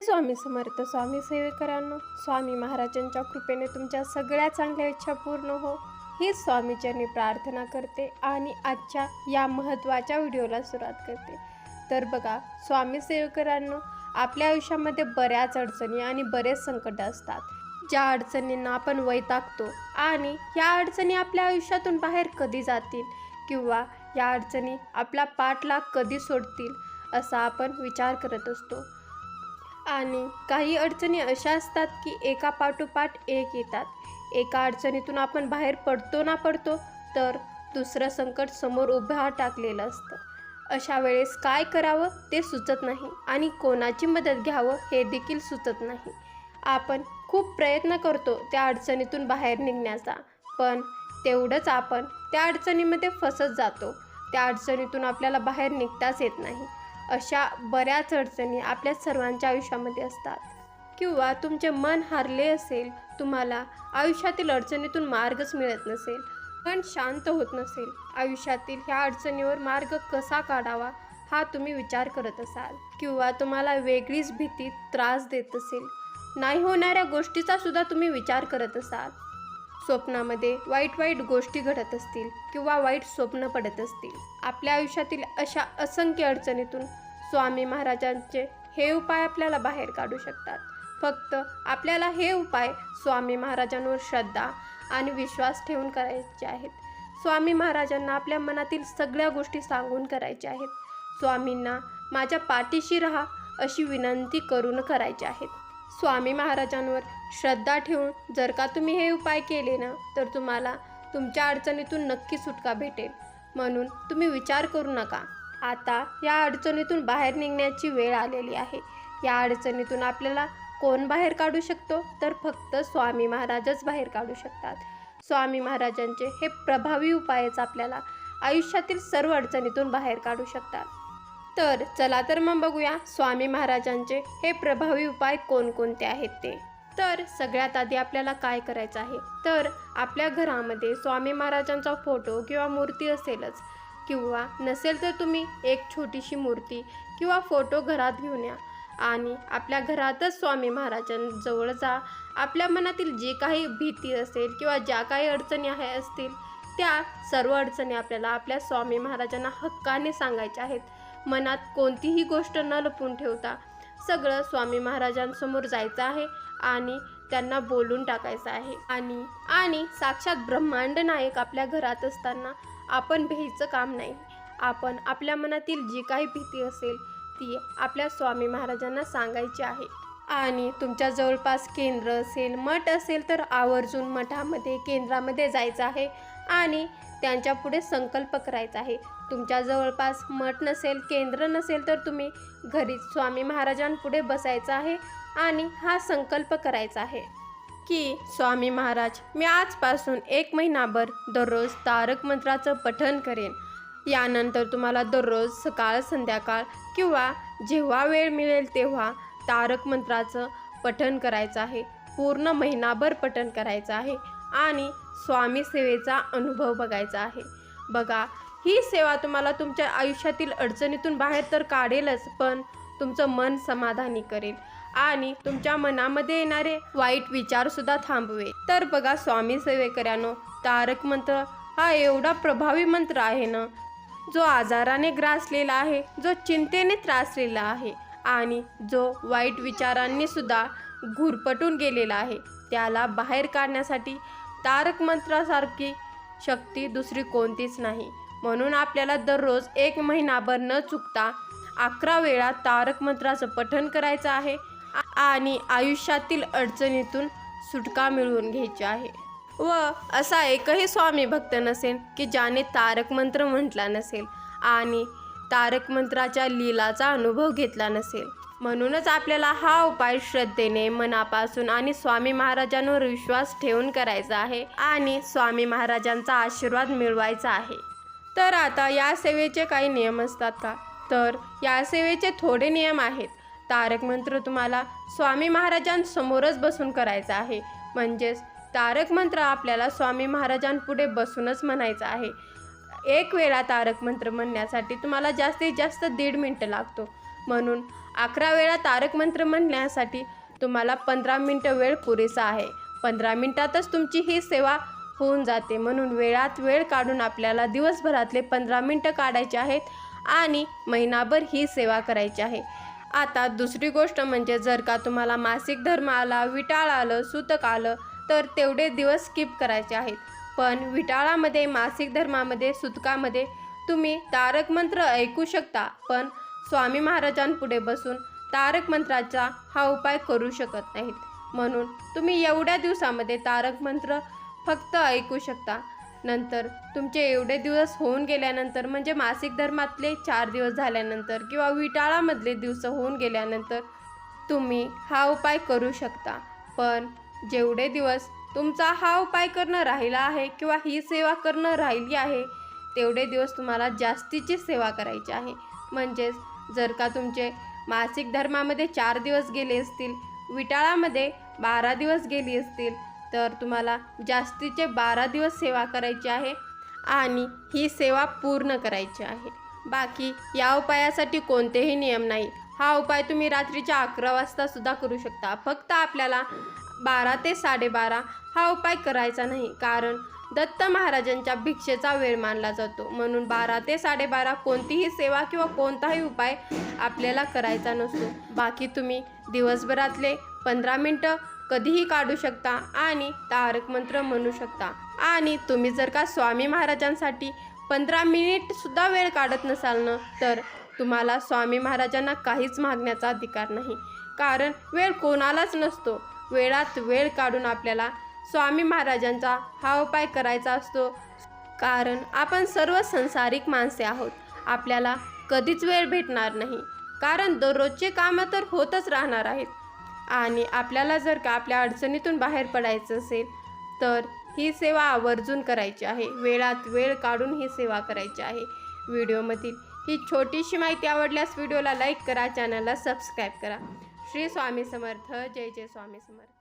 स्वामी समर्थ. स्वामी सेवेकरांनो, स्वामी महाराजांच्या कृपेने तुमच्या सगळ्या चांगल्या इच्छा पूर्ण हो हीच स्वामीचरणी प्रार्थना करते आणि आजच्या या महत्त्वाच्या व्हिडिओला सुरुवात करते. तर बघा स्वामी सेवेकरांनो, आपल्या आयुष्यामध्ये बऱ्याच अडचणी आणि बरेच संकट असतात, ज्या अडचणींना आपण वैतागतो आणि या अडचणी आपल्या आयुष्यातून बाहेर कधी जातील किंवा या अडचणी आपला पाठलाग कधी सोडतील असा आपण विचार करत असतो. आणि काही अडचणी अशा असतात की एका पाठोपाठ एक येतात. एका अडचणीतून आपण बाहेर पडतो तर दुसरं संकट समोर उभं टाकलेलं असतं. अशा वेळेस काय करावं ते सुचत नाही आणि कोणाची मदत घ्यावं हे देखील सुचत नाही. आपण खूप प्रयत्न करतो त्या अडचणीतून बाहेर निघण्याचा, पण तेवढंच आपण त्या अडचणीमध्ये फसत जातो. त्या अडचणीतून आपल्याला बाहेर निघताच येत नाही. अशा बऱ्याच अडचणी आपल्या सर्वांच्या आयुष्यामध्ये असतात. किंवा तुमचे मन हारले असेल, तुम्हाला आयुष्यातील अडचणीतून मार्गच मिळत नसेल, मन शांत होत नसेल, आयुष्यातील ह्या अडचणीवर मार्ग कसा काढावा हा तुम्ही विचार करत असाल, किंवा तुम्हाला वेगळीच भीती त्रास देत असेल, नाही होणाऱ्या गोष्टीचा सुद्धा तुम्ही विचार करत असाल, स्वप्नामध्ये वाईट गोष्टी घडत असतील किंवा वाईट स्वप्न पडत असतील. आपल्या आयुष्यातील अशा असंख्य अडचणीतून स्वामी महाराजांचे हे उपाय आपल्याला बाहेर काढू शकतात. फक्त आपल्याला हे उपाय स्वामी महाराजांवर श्रद्धा आणि विश्वास ठेवून करायचे आहेत. स्वामी महाराजांना आपल्या मनातील सगळ्या गोष्टी सांगून करायच्या आहेत. स्वामींना माझ्या पाठीशी राहा अशी विनंती करून करायच्या आहेत. स्वामी महाराजांवर श्रद्धा ठेवून जर का तुम्ही हे उपाय केले ना, तर तुम्हाला तुमच्या अडचणीतून नक्की सुटका भेटेल. म्हणून तुम्ही विचार करू नका. आता या अडचणीतून बाहेर निघण्याची वेळ आलेली आहे. या अडचणीतून आपल्याला कोण बाहेर काढू शकतो, तर फक्त स्वामी महाराजच बाहेर काढू शकतात. स्वामी महाराजांचे हे प्रभावी उपायच आपल्याला आयुष्यातील सर्व अडचणीतून बाहेर काढू शकतात. तर चला तर मग बघूया स्वामी महाराजांचे हे प्रभावी उपाय कोणकोणते आहेत ते. तर सगळ्यात आधी आपल्याला काय करायचं आहे, तर आपल्या घरामध्ये स्वामी महाराजांचा फोटो किंवा मूर्ती असेलच, किंवा नसेल तर तुम्ही एक छोटीशी मूर्ती किंवा फोटो घरात घेऊन या आणि आपल्या घरातच स्वामी महाराजांजवळ जा. आपल्या मनातील जी काही भीती असेल किंवा ज्या काही अडचणी असतील, त्या सर्व अडचणी आपल्याला आपल्या स्वामी महाराजांना हक्काने सांगायच्या आहेत. मनात कोणतीही गोष्ट न लपवून ठेवता सगळं स्वामी महाराजांसमोर जायचं आहे आणि त्यांना बोलून टाकायचं आहे. आणि साक्षात ब्रह्मांड नायक आपल्या घरात असताना आपण भ्यायचं काम नाही. आपण आपल्या मनातील जी काही भीती असेल ती आपल्या स्वामी महाराजांना सांगायची आहे. आणि तुमच्या जवळपास केंद्र असेल, मठ असेल, तर आवर्जून मठामध्ये केंद्रामध्ये जायचं आहे आणि त्यांच्या पुढे संकल्प करायचा आहे. तुमच्या जवळपास मठ नसेल, केंद्र नसेल, तर तुम्ही घरी स्वामी महाराजांपुढे बसायचं आहे आणि हा संकल्प करायचा आहे की स्वामी महाराज, मी आजपासून 1 महिनाभर दररोज तारक मंत्राचं पठण करेन. यानंतर तुम्हाला दररोज सकाळ संध्याकाळ किंवा जेव्हा वेळ मिळेल तेव्हा तारक मंत्राचं पठण करायचं आहे. पूर्ण महिनाभर पठण करायचं आहे आणि स्वामी सेवेचा अनुभव बघायचा आहे. बघा, ही सेवा तुम्हाला तुमच्या आयुष्यातील अडचणीतून बाहेर तर काढेलच, पण तुमचं मन समाधानी करेल आणि तुमच्या मनामध्ये येणारे वाईट विचारसुद्धा थांबवेल. तर बघा स्वामी सेवेकरांनो, तारक मंत्र हा एवढा प्रभावी मंत्र आहे ना, जो आजाराने ग्रासलेला आहे, जो चिंतेने त्रासलेला आहे आणि जो वाईट विचारांनी सुद्धा घुरपटून गेलेला आहे, त्याला बाहेर काढण्यासाठी तारक मंत्रासारखी शक्ती दुसरी कोणतीच नाही. म्हणून आपल्याला दररोज 1 महिनाभर न चुकता 11 वेळा तारक मंत्राचं पठण करायचं आहे आणि आयुष्यातील अडचणीतून सुटका मिळवून घ्यायची आहे. व असा एकही स्वामी भक्त नसेल की ज्याने तारक मंत्र म्हटला नसेल आणि तारक मंत्राच्या लीलाचा अनुभव घेतला नसेल. म्हणूनच आपल्याला हा उपाय श्रद्धेने, मनापासून आणि स्वामी महाराजांवर विश्वास ठेवून करायचा आहे आणि स्वामी महाराजांचा आशीर्वाद मिळवायचा आहे. तर आता या सेवेचे काही नियम असतात का, तर या सेवेचे थोडे नियम आहेत. तारक मंत्र तुम्हाला स्वामी महाराजांसमोरच बसून करायचा आहे. म्हणजेच तारक मंत्र आपल्याला स्वामी महाराजांपुढे बसूनच म्हणायचं आहे. 1 वेळा तारक मंत्र म्हणण्यासाठी तुम्हाला जास्तीत जास्त 1.5 मिनिटं लागतो. म्हणून 11 वेळा तारक मंत्र म्हणण्यासाठी तुम्हाला 15 मिनटं वेळ पुरेसा आहे. 15 मिनटातच तुमची ही सेवा होऊन जाते. म्हणून वेळात वेळ काढून आपल्याला दिवसभरातले 15 मिनटं काढायचे आहेत आणि महिनाभर ही सेवा करायची आहे. आता दुसरी गोष्ट म्हणजे जर का तुम्हाला मासिक धर्म आला, विटाळ आलं, सूतक आलं तर तेवढे दिवस स्किप करायचे आहेत. पण विटाळामध्ये, मासिक धर्मामध्ये, सूतकामध्ये तुम्ही तारक मंत्र ऐकू शकता, पण स्वामी महाराजांपुढे बसून तारक मंत्राचा हा उपाय करू शकत नाहीत. म्हणून तुम्ही एवढ्या दिवसामध्ये तारक मंत्र फक्त ऐकू शकता. नंतर तुमचे एवढे दिवस होऊन गेल्यानंतर म्हणजे मासिक धर्मातले 4 दिवस झाल्यानंतर किंवा विटाळामधले दिवस होऊन गेल्यानंतर तुम्ही हा उपाय करू शकता. पण जेवढे दिवस तुमचा हा उपाय करणं राहिला आहे किंवा ही सेवा करणं राहिली आहे तेवढे दिवस तुम्हाला जास्तीची सेवा करायची आहे. म्हणजेच जर का तुमचे मासिक धर्मामध्ये 4 दिवस गेले असतील, विटाळामध्ये 12 दिवस गेली असतील तर तुम्हाला जास्तीचे 12 दिवस सेवा करायची आहे आणि ही सेवा पूर्ण करायची आहे. बाकी या उपायासाठी कोणतेही नियम नाही. हा उपाय तुम्ही रात्रीच्या 11 वाजता सुद्धा करू शकता. फक्त आपल्याला 12 ते 12:30 हा उपाय करायचा नाही, कारण दत्त महाराजांच्या भिक्षेचा वेळ मानला जातो. म्हणून 12 ते 12:30 कोणतीही सेवा किंवा कोणताही उपाय आपल्याला करायचा नसतो. बाकी तुम्ही दिवसभरातले 15 मिनटं कधीही काढू शकता आणि तारक मंत्र म्हणू शकता. आणि तुम्ही जर का स्वामी महाराजांसाठी 15 मिनिटसुद्धा वेळ काढत नसाल ना, तर तुम्हाला स्वामी महाराजांना काहीच मागण्याचा अधिकार नाही, कारण वेळ कोणालाच नसतो. वेळात वेळ काढून आपल्याला स्वामी महाराजांचा हा उपाय करायचा असतो, कारण आपण सर्व संसारिक माणसे आहोत. आपल्याला कधीच वेळ भेटणार नाही, कारण दररोजचे कामं तर होतच राहणार आहेत. आणि आपल्याला जर का आपल्या अडचणीतून बाहेर पडायचं असेल तर ही सेवा आवर्जून करायची आहे. वेळात वेळ काढून ही सेवा करायची आहे. व्हिडिओमधील ही छोटीशी माहिती आवडल्यास व्हिडिओला लाईक करा, चॅनलला सबस्क्राईब करा. श्री स्वामी समर्थ. जय जय स्वामी समर्थ.